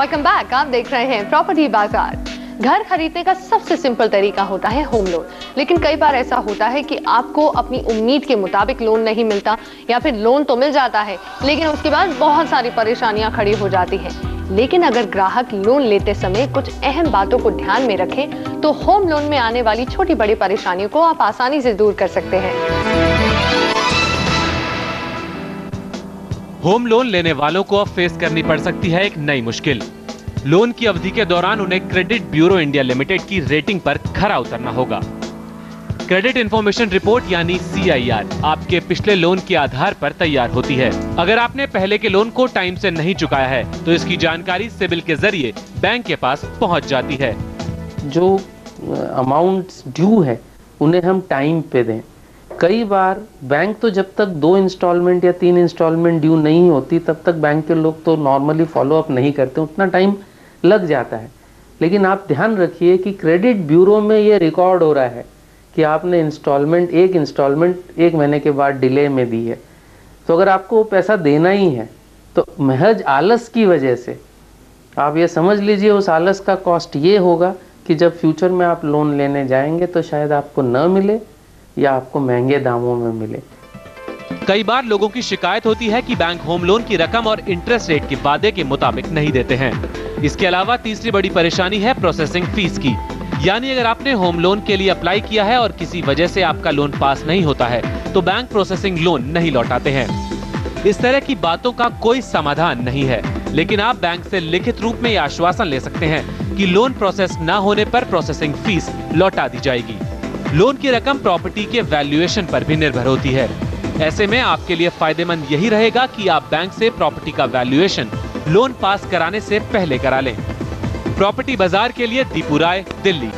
Welcome back. आप देख रहे हैं प्रॉपर्टी बाजार। घर खरीदने का सबसे सिंपल तरीका होता है होम लोन, लेकिन कई बार ऐसा होता है कि आपको अपनी उम्मीद के मुताबिक लोन नहीं मिलता, या फिर लोन तो मिल जाता है लेकिन उसके बाद बहुत सारी परेशानियां खड़ी हो जाती हैं। लेकिन अगर ग्राहक लोन लेते समय कुछ अहम बातों को ध्यान में रखें तो होम लोन में आने वाली छोटी बड़ी परेशानियों को आप आसानी से दूर कर सकते हैं। होम लोन लेने वालों को अब फेस करनी पड़ सकती है एक नई मुश्किल। लोन की अवधि के दौरान उन्हें क्रेडिट ब्यूरो इंडिया लिमिटेड की रेटिंग पर खरा उतरना होगा। क्रेडिट इंफॉर्मेशन रिपोर्ट यानी CIR आपके पिछले लोन के आधार पर तैयार होती है। अगर आपने पहले के लोन को टाइम से नहीं चुकाया है तो इसकी जानकारी सिबिल के जरिए बैंक के पास पहुंच जाती है। जो अमाउंट्स ड्यू है उन्हें हम टाइम पे दें। कई बार बैंक तो जब तक 2 इंस्टॉलमेंट या 3 इंस्टॉलमेंट ड्यू नहीं होती तब तक बैंक के लोग तो नॉर्मली फॉलो अप नहीं करते, उतना टाइम लग जाता है। लेकिन आप ध्यान रखिए कि क्रेडिट ब्यूरो में ये रिकॉर्ड हो रहा है कि आपने एक इंस्टॉलमेंट 1 महीने के बाद डिले में दी है। तो अगर आपको वो पैसा देना ही है तो महज आलस की वजह से आप ये समझ लीजिए उस आलस का कॉस्ट ये होगा कि जब फ्यूचर में आप लोन लेने जाएंगे तो शायद आपको न मिले या आपको महंगे दामों में मिले। कई बार लोगों की शिकायत होती है कि बैंक होम लोन की रकम और इंटरेस्ट रेट के वादे के मुताबिक नहीं देते हैं। इसके अलावा तीसरी बड़ी परेशानी है प्रोसेसिंग फीस की, यानी अगर आपने होम लोन के लिए अप्लाई किया है और किसी वजह से आपका लोन पास नहीं होता है तो बैंक प्रोसेसिंग लोन नहीं लौटाते हैं। इस तरह की बातों का कोई समाधान नहीं है, लेकिन आप बैंक से लिखित रूप में यह आश्वासन ले सकते हैं कि लोन प्रोसेस न होने पर प्रोसेसिंग फीस लौटा दी जाएगी। लोन की रकम प्रॉपर्टी के वैल्यूएशन पर भी निर्भर होती है। ऐसे में आपके लिए फायदेमंद यही रहेगा कि आप बैंक से प्रॉपर्टी का वैल्यूएशन लोन पास कराने से पहले करा लें। प्रॉपर्टी बाजार के लिए दीपू राय, दिल्ली।